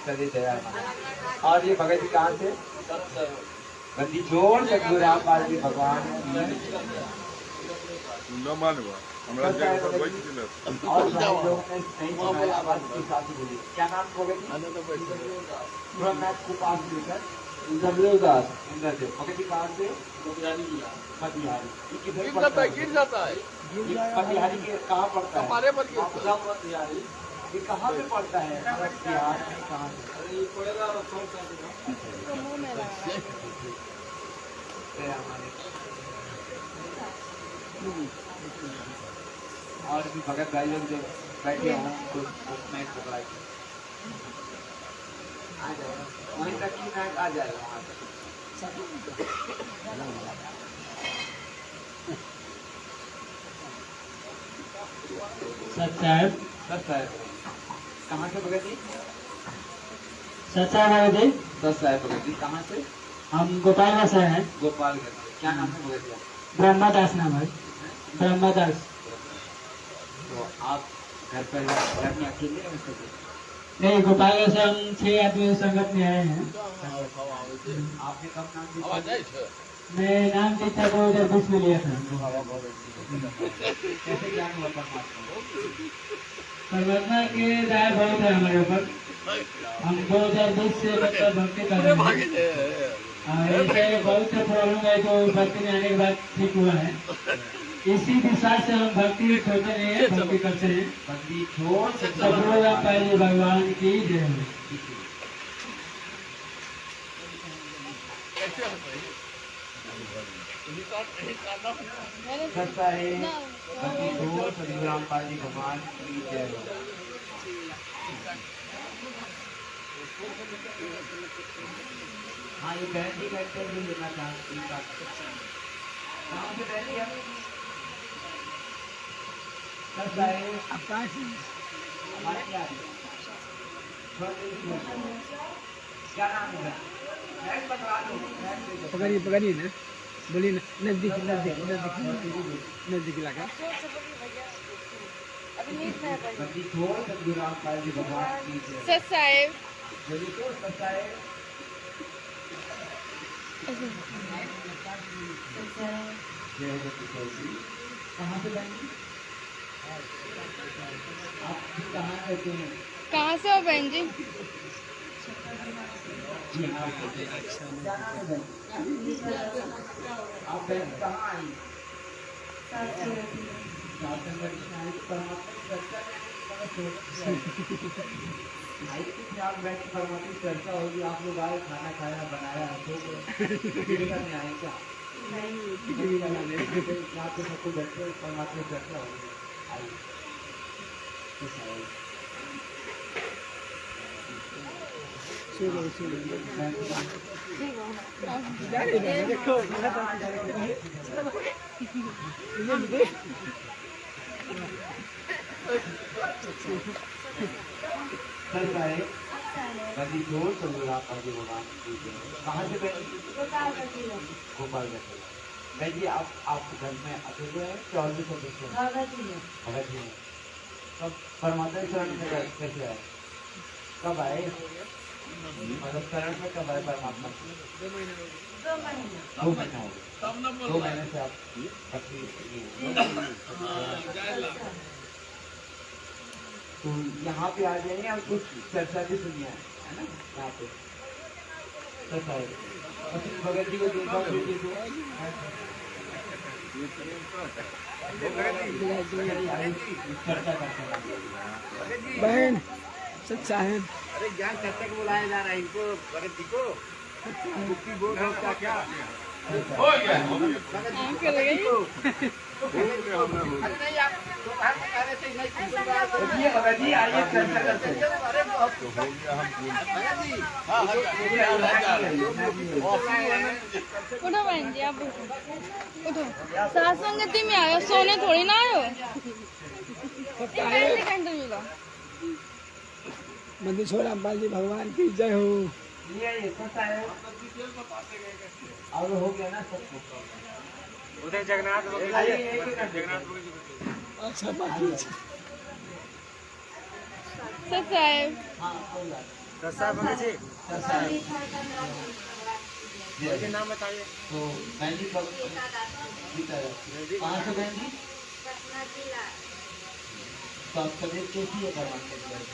चलिए जया माता। और ये भगत जी कहाँ से? बंदी छोड़ सदगुरु रामपाल जी भगवान न मानवा हमरा जगह पर बैठ गेल और भाई लोग ने नहीं सुनाया आवाज के साथ ही बोली। क्या नाम भगत जी? थोड़ा मैच को पास लेकर जबरदास इंद्र से। भगत जी कहाँ से? मतिहारी। ये किधर पड़ता है? गिर जाता है। मतिहारी के कहाँ पड़ता है? हमारे पर गिरता है। ये कहाँ पे पड़ता है? बिहार में कहाँ पे? और भी भगत भाई लोग जो बैठे हों तो मैच पकड़ाई आ जाएगा वहीं तक की मैच आ जाएगा वहाँ तक। सच साहब कहाँ से भगत जी? सच साहब जी दस साहब भगत जी कहाँ से? हम गोपाल से हैं। गोपालगंज। क्या नाम है भगत जी? ब्रह्मदास नाम है। ब्रह्मदास। तो आप घर में अकेले हैं सके? नहीं, गोपाल से हम 6 आदमी संगत में आए हैं। आपने कब नाम दिया? मैं नाम दीक्षा 2020 में लिया था। कैसे ज्ञान हुआ परमात्मा के दया बहुत है हमारे ऊपर। हम 2020 से मतलब भक्ति कर रहे हैं। ऐसे बहुत से प्रॉब्लम है जो भक्ति में आने के बाद ठीक हुआ है। इसी विश्वास से हम भक्ति छोड़ते नहीं है, भक्ति करते हैं। भक्ति छोड़ सदगुरु रामपाल जी भगवान की जय हो। सच्चा है भक्ति छोड़ सदगुरु रामपाल जी भगवान की जय हो। हाँ ये बहन जी कहते भी लेना चाहती हूँ। कहाँ से बहन जी आप? सच्चा है हमारे क्या है? क्या नाम है? मैच पकड़ा दो। पकड़िए ना, बोलिए ना। नजदीक इलाका। भक्ति छोड़ सदगुरु रामपाल जी भगवान की जय। सच साहेब जल्दी तो सच्चा है। जय भक्ति। कहाँ से बहन? आप कहाँ रहते हैं? कहाँ से हो बहन जी? जी हाँ। क्या नाम है बहन? आप बहन कहाँ आई? परमात्मा चर्चा होगी। आप लोग आए, खाना खाया बनाया करने आए क्या? आपके सबको बैठे परमात्मा चर्चा होगी। आइए देखो नदी जोड़ सदगुरु रामपाल जी भगवान की जय। कहाँ से बहन? गोपालगंज। बहन जी आप घर में अकेले हैं कि और भी सदस्य हैं? भगत जी हैं। कब परमात्मा शरण में कैसे आए? कब आए? मतलब शरण में कब आए परमात्मा? 2 महीना हो गए। 2 महीने से आप तो यहाँ पे आ जाइए। हम कुछ चर्चा भी सुनिए है ना यहाँ पे। भगत जी को देखा चर्चा करते बहन सच्चा है। अरे ज्ञान चर्चा को बुलाया जा रहा है इनको भगत जी को। मुक्ति बोल रहा क्या? हो गया आंखें लगाई। भगत जी आइए चर्चा करते हैं। उठो बहन जी, आप उठो। सात संगति में आयो, सोने थोड़ी ना आयो। कैसे कैंडल मिला? मंदिर छोड़ रामपाल जी भगवान की जय हो। ये सच्चा है। और हो गया ना सबको। उधर जगन्नाथ अच्छा बाकी सच साहेब हाँ कोई बात नाम बताइए। तो मेहंदी कब कहाँ से बहन जी? तो आप तबीयत कैसी है भगवान के दया से?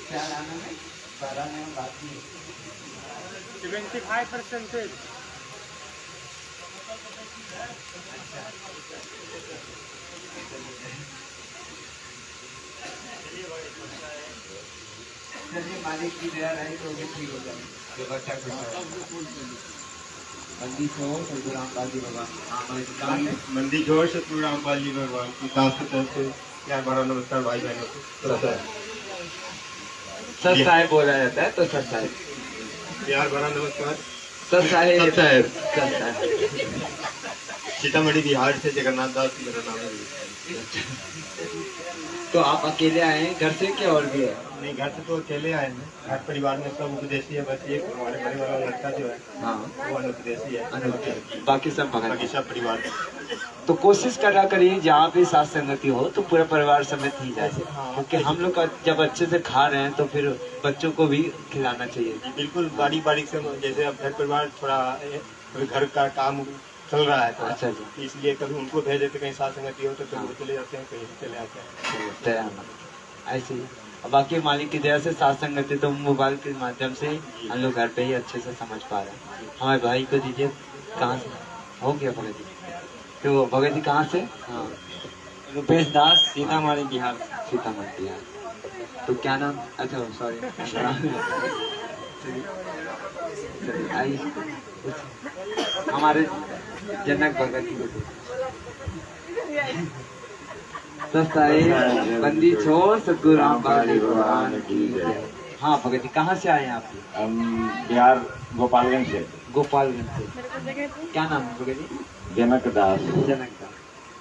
क्या आना है? 12 में बाकी है। 75%। चलिए मालिक की दया रहे तो भी ठीक हो जाए। जो बच्चा खुश है। बंदी छोड़ सदगुरु रामपाल जी भगवान। हमारे दुकान में मंदी जोर सतगुरु रामपाल जी भगवान की दास की तरफ से प्यार भरा नमस्कार भाई बहनों को। सर साहेब बोला जाता है तो सर साहेब। प्यार भरा नमस्कार। सर साहेब। सर साहेब। सर साहेब। सीतामढ़ी बिहार से जगन्नाथ दास की मेरा नाम है। तो आप अकेले आए हैं घर से क्या और भी है? नहीं, घर से तो अकेले आए हैं। घर परिवार में सब उपदेशी है, बस एक हमारे बड़े वाला लड़का जो है हाँ वो अनुपदेशी है। बाकी सब भगत। बाकी सब परिवार। तो कोशिश करा करिए जहाँ भी साथ संगति हो तो पूरा परिवार समेत ही जाए, क्योंकि हम लोग जब अच्छे से खा रहे हैं तो फिर बच्चों को भी खिलाना चाहिए। बिल्कुल बारीक बारीक से, जैसे अब घर परिवार थोड़ा घर का काम चल रहा है, अच्छा जी। इसलिए कभी उनको भेज देते कहीं साथ संगति हो तो कभी वो चले जाते हैं, कहीं चले आते हैं। ऐसे ही बाकी मालिक की दया से साथ संगति तो मोबाइल के माध्यम से हम लोग घर पे ही अच्छे से समझ पा रहे हैं। हमारे भाई को दीजिए। कहाँ से हो गया भगत जी? तो भगत जी कहाँ से? हाँ रुपेश दास, सीतामढ़ी बिहार। सीतामढ़ी बिहार। तो क्या नाम? अच्छा सॉरी। आइए हमारे जनक भगत जी को बंदी छोड़ सतगुरु रामपाल जी भगवान की जय। हाँ भगत जी कहाँ से आए हैं आप? हम बिहार गोपालगंज से। गोपालगंज से। क्या नाम है भगत जी? जनक दास। जनक दास।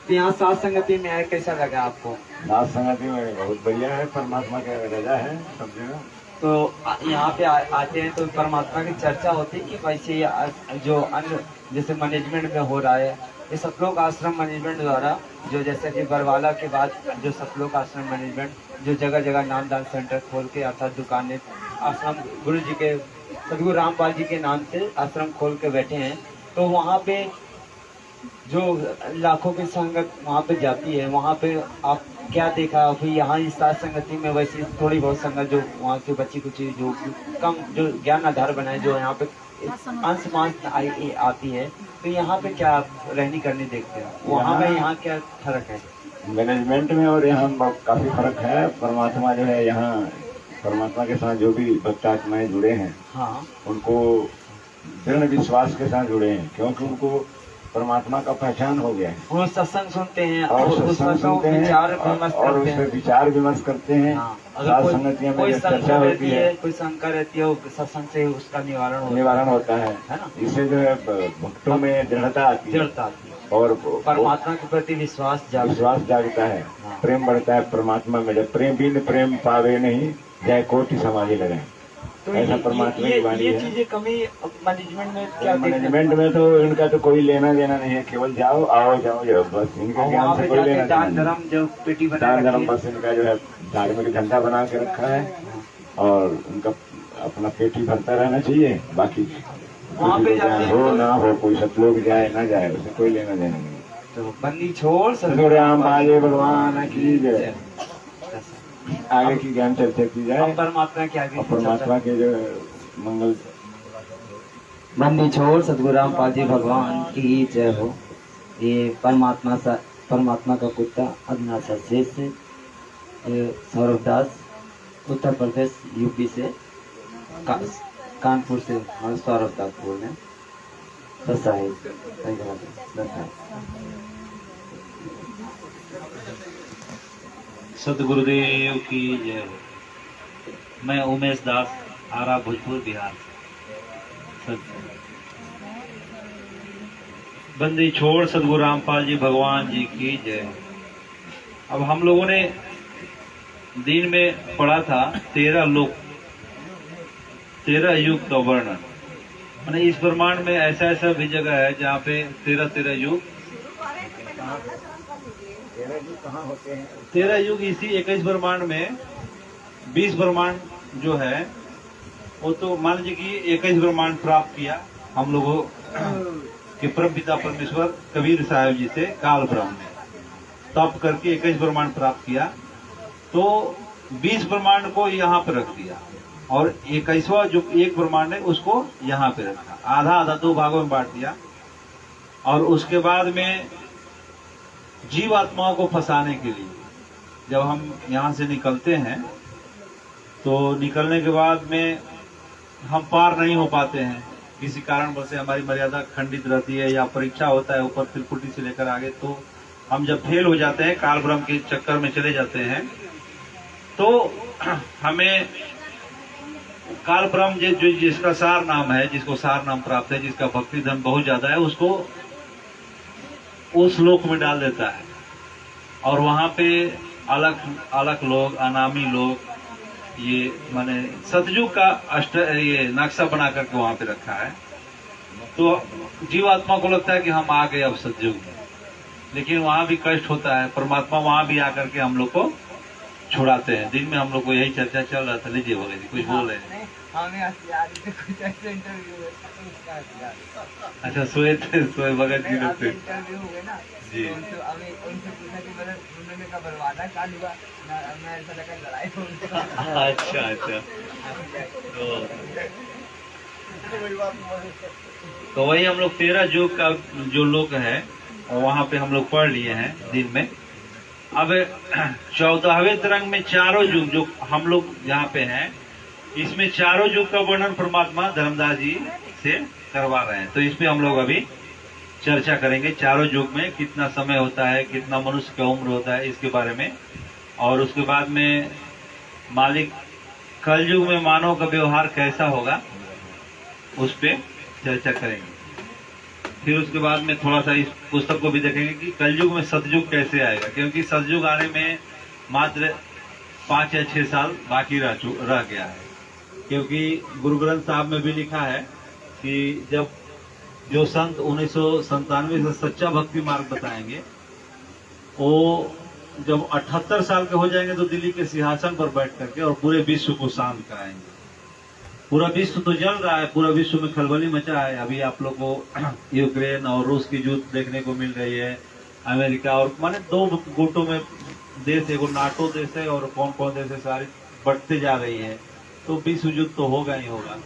तो यहाँ सात संगति में आए, कैसा लगा आपको? सात संगति में बहुत बढ़िया है, परमात्मा का रजा है सब जगह। तो यहाँ पे आते हैं तो परमात्मा की चर्चा होती है कि वैसे जो अन्य जैसे मैनेजमेंट में हो रहा है, ये सतलोक आश्रम मैनेजमेंट द्वारा जो जैसे कि बरवाला के बाद जो सतलोक आश्रम मैनेजमेंट जो जगह जगह नामदान सेंटर खोल के अर्थात दुकानें आश्रम गुरु जी के सतगुरु रामपाल जी के नाम से आश्रम खोल के बैठे हैं, तो वहाँ पे जो लाखों की संगत वहाँ पे जाती है, वहाँ पे आप क्या देखा? फिर यहाँ इस साथ संगति में वैसे थोड़ी बहुत संगत जो वहाँ से बची कुछ जो कम जो ज्ञान आधार बनाए जो यहाँ पे अंश मांस आती है, तो यहाँ पे क्या आप रहनी करनी देखते हैं? वहाँ में यहाँ क्या फर्क है? मैनेजमेंट में और यहाँ काफी फर्क है। परमात्मा जो है यहाँ, परमात्मा के साथ जो भी भक्त आत्माएं जुड़े हैं, हाँ उनको दृढ़ विश्वास के साथ जुड़े हैं, क्योंकि उनको परमात्मा का पहचान हो गया है। वो सत्संग सुनते हैं और सत्संग सुनते हैं और उस पर विचार विमर्श करते हैं। सात संगतियों में चर्चा होती है, कोई शंका रहती है, सत्संग से उसका निवारण होता है। इससे जो है भक्तों में दृढ़ता आती है और परमात्मा के प्रति विश्वास जागता है, प्रेम बढ़ता है परमात्मा में। जब प्रेम बिन प्रेम पावे नहीं, जय कोटि समाधि लगे। तो ऐसा परमात्मा की वाणी है। चीजें कमी मैनेजमेंट में क्या? मैनेजमेंट में तो इनका तो कोई लेना देना नहीं है, केवल जाओ आओ जाओ जाओ, बस इनका ज्ञान से कोई लेना दान धर्म जो पेटी दान धर्म बस इनका जो है धार्मिक धंधा बना के रखा है और उनका अपना पेटी भरता रहना चाहिए। बाकी वहाँ पे हो ना हो, कोई सतलोक जाए ना जाए, उसे कोई लेना देना नहीं। तो बंदी छोड़ सतगुरु रामपाल जी भगवान की जय। आगे की ज्ञान चर्चा की जाए परमात्मा के आगे, परमात्मा के जो मंगल। बंदी छोड़ सतगुरु रामपाल जी भगवान की जय हो। ये परमात्मा का कुत्ता अविनाश शेष से, सौरभ दास उत्तर प्रदेश यूपी से, कानपुर से सौरभ दास बोल रहे हैं। सतगुरुदेव की जय हो। मैं उमेश दास, आरा भोजपुर बिहार। बंदी छोड़ सतगुरु रामपाल जी भगवान जी की जय। अब हम लोगों ने दिन में पढ़ा था 13 लोक, 13 युग का वर्णन। माने इस ब्रह्मांड में ऐसा भी जगह है जहाँ पे 13 युग कहाँ होते हैं? 13 युग इसी 21 ब्रह्मांड में 20 ब्रह्मांड जो है वो तो मान लीजिए कि 21 ब्रह्मांड प्राप्त किया हम लोगों के परम पिता परमेश्वर कबीर साहब जी से काल ब्रह्म ने तप करके 21 ब्रह्मांड प्राप्त किया, तो 20 ब्रह्मांड को यहाँ पे रख दिया और 21वां जो एक ब्रह्मांड है उसको यहाँ पे रखा, आधा आधा 2 भागों में बांट दिया। और उसके बाद में जीव आत्माओं को फंसाने के लिए जब हम यहाँ से निकलते हैं तो निकलने के बाद में हम पार नहीं हो पाते हैं, किसी कारणवश से हमारी मर्यादा खंडित रहती है या परीक्षा होता है ऊपर त्रिपुटी से लेकर आगे, तो हम जब फेल हो जाते हैं, काल ब्रह्म के चक्कर में चले जाते हैं, तो हमें काल ब्रह्म जो जिसका सार नाम है, जिसको सार नाम प्राप्त है, जिसका भक्ति धन बहुत ज्यादा है, उसको उस लोक में डाल देता है और वहां पे अलग अलग लोग, अनामी लोग, ये माने सतयुग का ये नक्शा बना करके वहां पे रखा है। तो जीवात्मा को लगता है कि हम आ गए अब सतयुग में, लेकिन वहां भी कष्ट होता है। परमात्मा वहां भी आकर के हम लोग को छुड़ाते हैं। दिन में हम लोग को यही चर्चा चल रहा था। लीजिए बोले जी, कुछ बोल रहे हैं? अच्छा, सोए थे, सोए भगत जी लोग थे जी। अच्छा अच्छा, तो वही हम लोग 13 युग का जो लोग है वहाँ पे हम लोग पढ़ लिए हैं दिन में। अब 14वें तरंग में चारों युग जो हम लोग यहाँ पे हैं, इसमें चारों युग का वर्णन परमात्मा धर्मदास जी से करवा रहे हैं। तो इस पे हम लोग अभी चर्चा करेंगे। चारों युग में कितना समय होता है, कितना मनुष्य का उम्र होता है, इसके बारे में। और उसके बाद में मालिक कल युग में मानव का व्यवहार कैसा होगा, उस पे चर्चा करेंगे। फिर उसके बाद में थोड़ा सा इस पुस्तक को भी देखेंगे कि कलयुग में सतयुग कैसे आएगा, क्योंकि सतयुग आने में मात्र 5 या 6 साल बाकी रह गया है। क्योंकि गुरु ग्रंथ साहब में भी लिखा है कि जब जो संत 1997 से सच्चा भक्ति मार्ग बताएंगे, वो जब 78 साल के हो जाएंगे तो दिल्ली के सिंहासन पर बैठ करके और पूरे विश्व को शांत कराएंगे। पूरा विश्व तो जल रहा है, पूरा विश्व में खलबली मचा है। अभी आप लोग को यूक्रेन और रूस की युद्ध देखने को मिल रही है, अमेरिका और माने 2 गुटों में देश, एगो नाटो देश है और कौन कौन देश है, सारी बढ़ते जा रही है। तो विश्व युद्ध तो होगा ही होगा,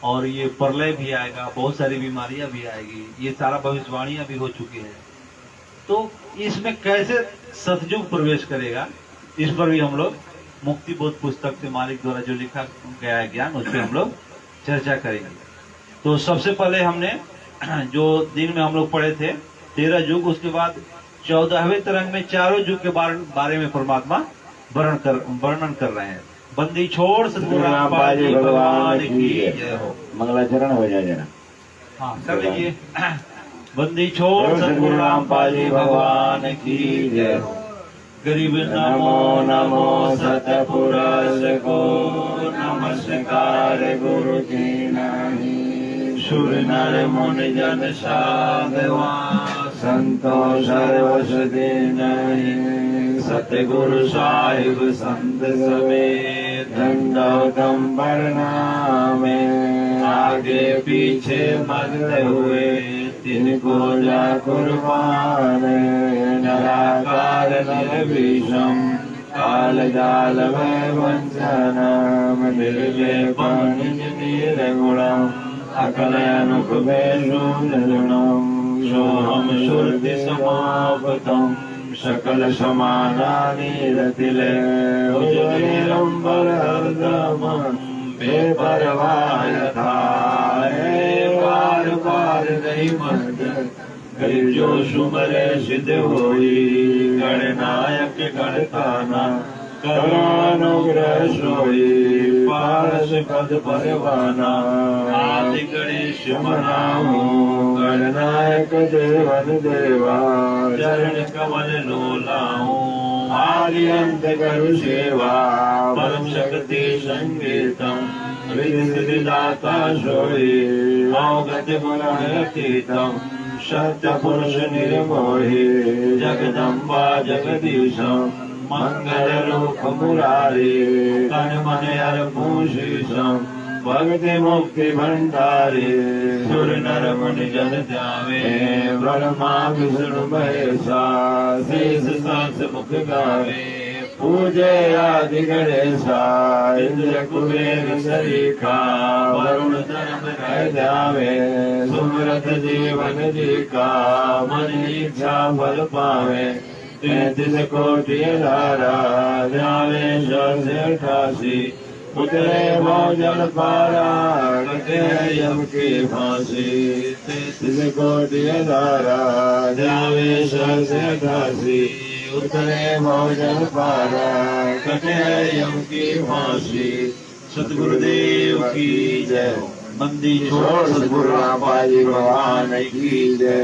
और ये प्रलय भी आएगा, बहुत सारी बीमारियां भी आएगी, ये सारा भविष्यवाणियां भी हो चुकी है। तो इसमें कैसे सतयुग प्रवेश करेगा, इस पर भी हम लोग मुक्ति बोध पुस्तक से मालिक द्वारा जो लिखा गया है ज्ञान, उस पर हम लोग चर्चा करेंगे। तो सबसे पहले हमने जो दिन में हम लोग पढ़े थे 13 युग, उसके बाद 14वें तरंग में चारों युग के बारे में परमात्मा वर्णन कर रहे हैं। बंदी छोड़ सतगुरु रामपाल जी भगवान की जय हो। मंगलाचरण हो जाए जरा। हाँ, कर लीजिए। बंदी छोड़ सतगुरु रामपाल जी भगवान की जय हो। गरीब नमो नमो सतपुरुष को, नमस्कार गुरु जी नहीं। सुर नर मुनि जन साधवा, संतो सर्वसुदि नहीं। सतगुरु साहिब संत समेत, दंडोतम प्रणामे। आगे पीछे मरते हुए तिनको जा कुर्बान। निराकार निर्विषम, काल जाल में वंचनम। निर्लेपम निर्गुणम, अकल अनुपमेषु निर्गुणम। सोहम श्रुति समापतम, सकल समानानि रतिले। उजनीरंबर हरदम, बेपरवाह यथा। पार पार नहीं मत, गरीब जो सुमरे सिद्ध होई। गणनायक गणताना, करुणानुग्रह सोई। पारस पद परवाना, आदि गणेश मनाऊ। गणनायक देवन देवा, चरण कमल लोलाऊ। आदि अंत करु सेवा, परम शक्ति संगीतम। रिद्धि सिद्धि दाता सोई, अवगत गुण अतीतम। सत्य पुरुष निर्मोही जगदम्बा जगदीशम मंगल लोक मुरारी तन मन अर्पूषीशम भक्ति मुक्ति भंडारी सुर नर मुनि जन ध्यावे ब्रह्मा विष्णु महेशा शेष सहस्र मुख गावे पूजे आदि गणेशा इंद्र कुबेर सरीखा वरुण धर्म रह जावे सुमरत जीवन जी का मन इच्छा फल पावे 33 कोटि धारा ध्यावे 88 उतरे भोजन पारा कटे यम की फांसी 33 कोटि धारा ध्यावे 88 उतरे भोजन पारा कटे यम की फांसी सतगुरुदेव की जय मंदिर छोड़ सतगुरु रामाजी भगवान की जय।